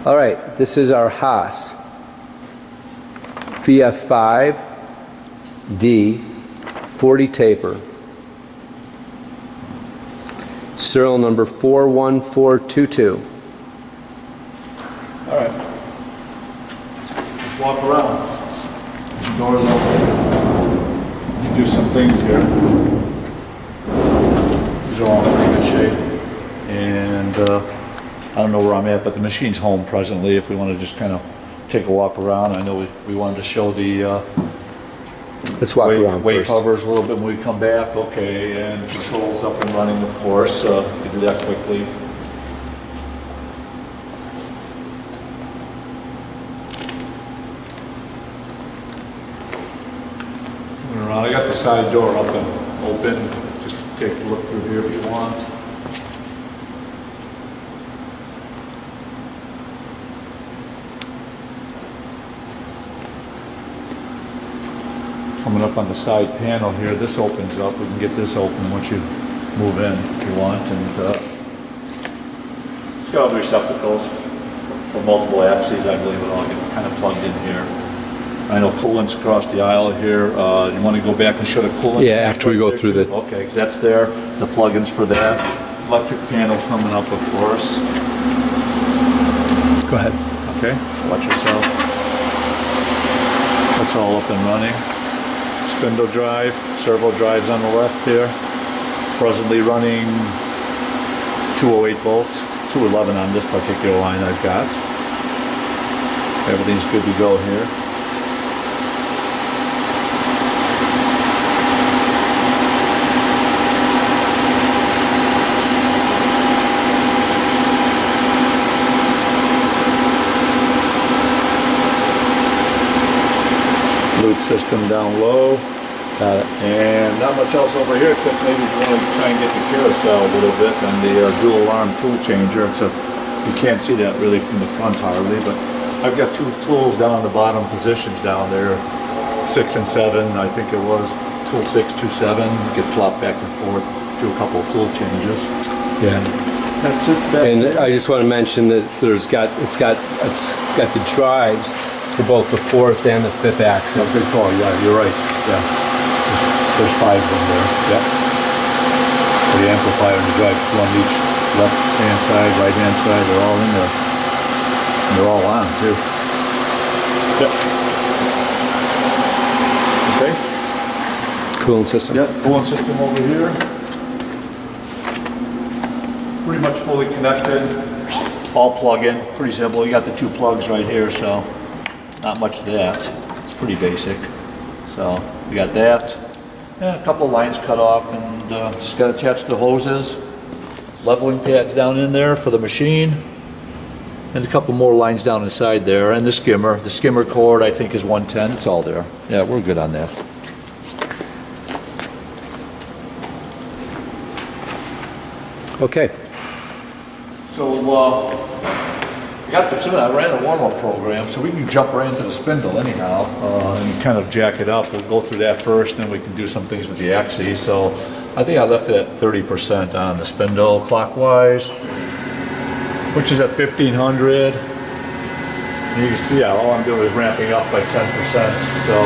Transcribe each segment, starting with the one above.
All right, this is our Haas VF5D 40 taper. Serial number 41422. All right. Let's walk around. The door's open. Do some things here. These are all in pretty good shape. And I don't know where I'm at, but the machine's home presently. If we want to just kind of take a walk around, I know we wanted to show the Let's walk around weight first. covers a little bit when we come back. Okay, and controls up and running, of course. We can do that quickly. Around. I got the side door up and open. Just take a look through here if you want. Coming up on the side panel here, this opens up. We can get this open once you move in if you want. And it's got all the receptacles for multiple axes. I believe it all get kind of plugged in here. I know coolant's across the aisle here. You want to go back and show the coolant? Yeah, after we go through the... Okay, that's there. The plugins for that. Electric panel coming up, of course. Go ahead. Okay, watch yourself. That's all up and running. Spindle drive, servo drives on the left here. Presently running 208 volts, 211 on this particular line I've got. Everything's good to go here. Loop system down low. Got it. And not much else over here except maybe if you want to try and get the carousel a little bit and the dual alarm tool changer. You can't see that really from the front hardly, but I've got two tools down on the bottom positions down there, 6 and 7. I think it was tool 6, 2, 7. You could flop back and forth, do a couple of tool changes. Yeah. That's it. And I just want to mention that it's got the drives for both the 4th and the 5th axis. Good call. Yeah, you're right. Yeah. There's 5 of them there. Yep. For the amplifier and the drives, one each left-hand side, right-hand side, they're all in there. And they're all on, too. Yep. Okay. Coolant system. Yep, coolant system over here. Pretty much fully connected. All plug-in. Pretty simple. You got the 2 plugs right here, so not much to that. It's pretty basic. So we got that. Yeah, a couple of lines cut off, and just got to attach the hoses. Leveling pads down in there for the machine. And a couple more lines down inside there, and the skimmer. The skimmer cord I think is 110. It's all there. Yeah, we're good on that. Okay. So I ran a warm-up program, so we can jump right into the spindle anyhow and kind of jack it up. We'll go through that first, then we can do some things with the axes. So I think I left it at 30% on the spindle clockwise, which is at 1500. And you can see, yeah, all I'm doing is ramping up by 10%. So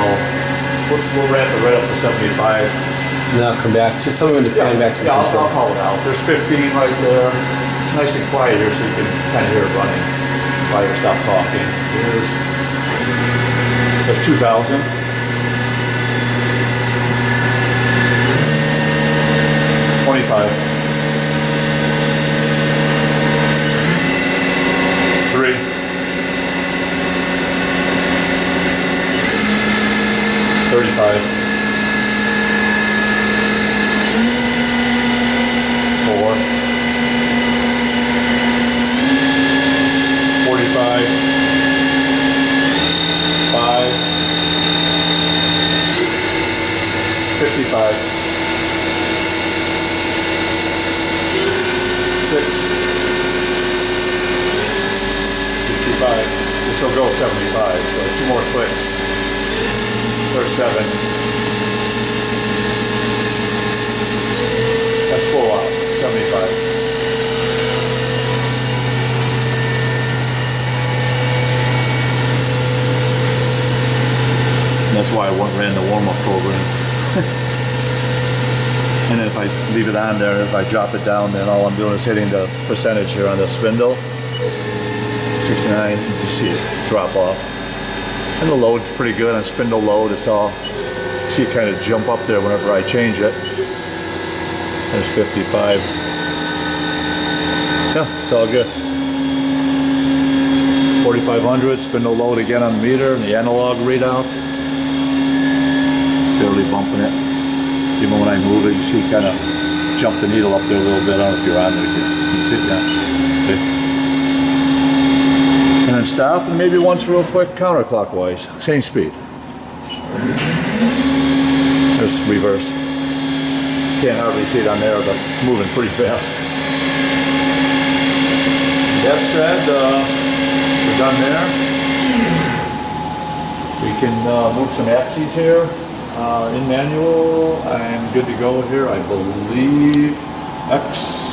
we'll ramp it right up to 75. Now come back. Just tell me when to fan back to the I'll control. call it out. There's 15 right there. It's nice and quiet here, so you can kind of hear it running. If I ever stop talking. There's 2,000. 25. 3. 35. 4. 45, 5, 55, 6, 65. This will go 75, so 2 more clicks. There's 7. That's full out, 75. ran the warm-up program. And then if I leave it on there, if I drop it down, then all I'm doing is hitting the percentage here on the spindle. 69, you see it drop off. And the load's pretty good on spindle load. It's all, see it kind of jump up there whenever I change it. There's 55. Yeah, it's all good. 4,500, spindle load again on the meter, and the analog readout. Barely bumping it. Even when I move it, you see it kind of jump the needle up there a little bit. I don't know if you're on there. You can sit down. Okay. And then stop, and maybe once real quick counterclockwise. Same speed. There's reverse. Can't hardly see it on there, but it's moving pretty fast. That said, we're done there. We can move some axes here in manual. I'm good to go here. I believe X.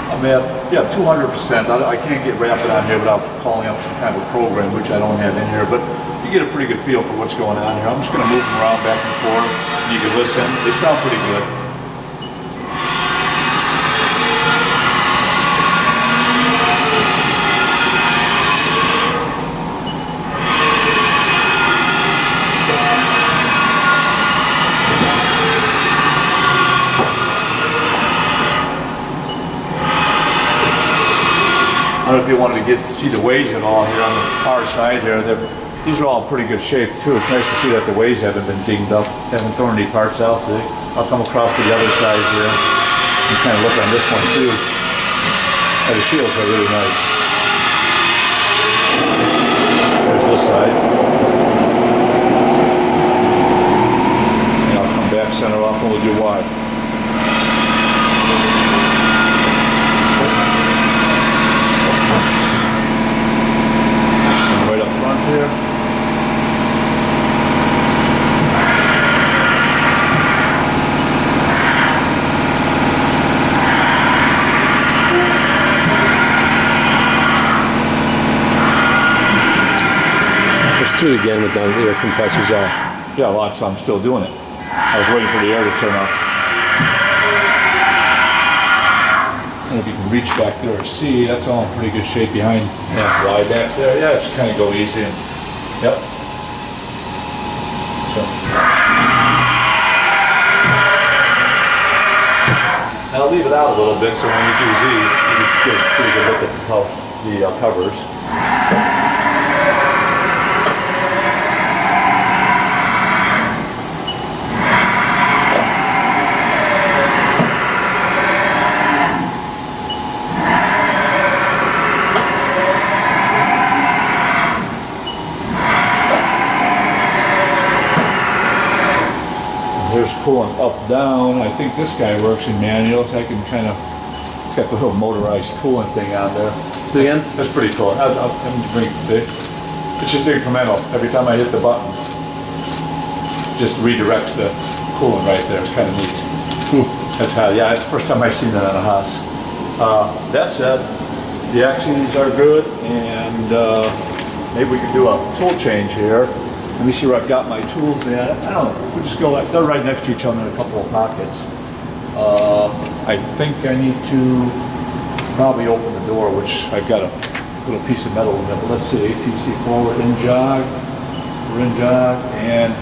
I'm at, yeah, 200%. I can't get rapid on here without calling up some kind of program, which I don't have in here, but you get a pretty good feel for what's going on here. I'm just going to move them around back and forth. You can listen. They sound pretty good. I don't know if you wanted to see the ways at all here on the far side here. These are all in pretty good shape too. It's nice to see that the ways haven't been dinged up, haven't thrown any parts out. See? I'll come across to the other side here. You kind of look on this one too. The shields are really nice. There's this side. And I'll come back, center off, and we'll do wide. Right up front here. Let's do it again with the air compressors off. Yeah, lots. I'm still doing it. I was waiting for the air to turn off. And if you can reach back there or see, that's all in pretty good shape behind that fly back there. Yeah, just kind of go easy. And, yep. So. I'll leave it out a little bit so when you do Z, you get a pretty good look at the covers. There's coolant up, down. I think this guy works in manual, so I can kind of, it's got the little motorized coolant thing on there. Do it again? That's pretty cool. Let me bring it big. It's just incremental. Every time I hit the button, just redirects the coolant right there. It's kind of neat. That's how, yeah, it's the first time I've seen that on a Haas. That said, the axes are good, and maybe we could do a tool change here. Let me see where I've got my tools at. I don't know. We'll just go like, they're right next to each other in a couple of pockets. I think I need to probably open the door, which I've got a little piece of metal in there. But let's see, ATC forward, in jog, we're in jog, and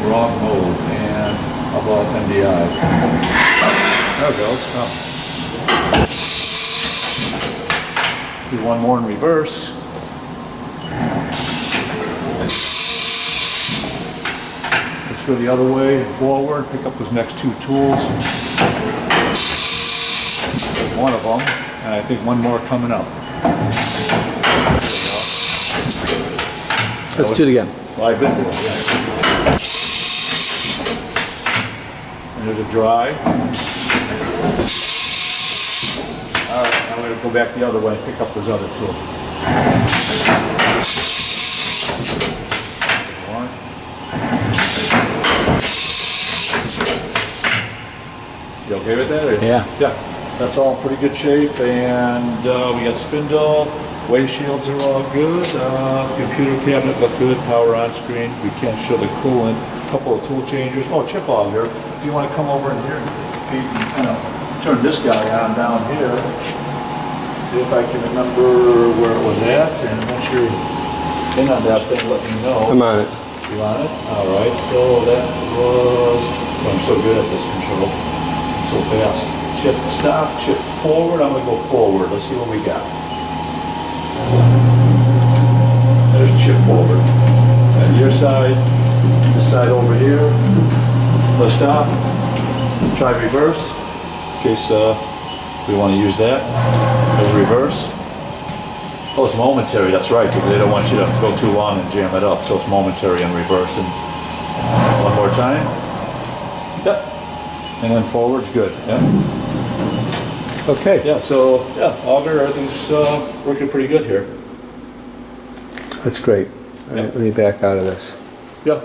wrong mode, and how about NDI? There it goes. Oh. Do one more in reverse. Go the other way, forward, pick up those next two tools. There's one of them, and I think one more coming up. Let's do it again. Well, I've been there, yeah. And there's a dry. All right, now we're going to go back the other way and pick up those other tools. One. You okay with that? Or? Yeah. Yeah, that's all in pretty good shape, and we got spindle, Way shields are all good. Computer cabinet look good. Power on screen. We can't show the coolant. Couple of tool changers. Oh, chip auger. If you want to come over in here, Pete, and kind of turn this guy on down here. See if I can remember where it was at. And once you're in on that thing, let me know. I'm on it. You on it? All right. So that was. I'm so good at this control. So fast. Chip stop. Chip forward. I'm gonna go forward. Let's see what we got. There's chip forward. And your side, this side over here. Let's stop. Try reverse. In case we want to use that. There's reverse. Oh, it's momentary. That's right, because they don't want you to go too long and jam it up. So it's momentary and reverse. And one more time. Yep. And then forward's good. Yeah. Okay. Yeah. So yeah, auger, everything's working pretty good here. That's great. All right, let me back out of this. Yeah.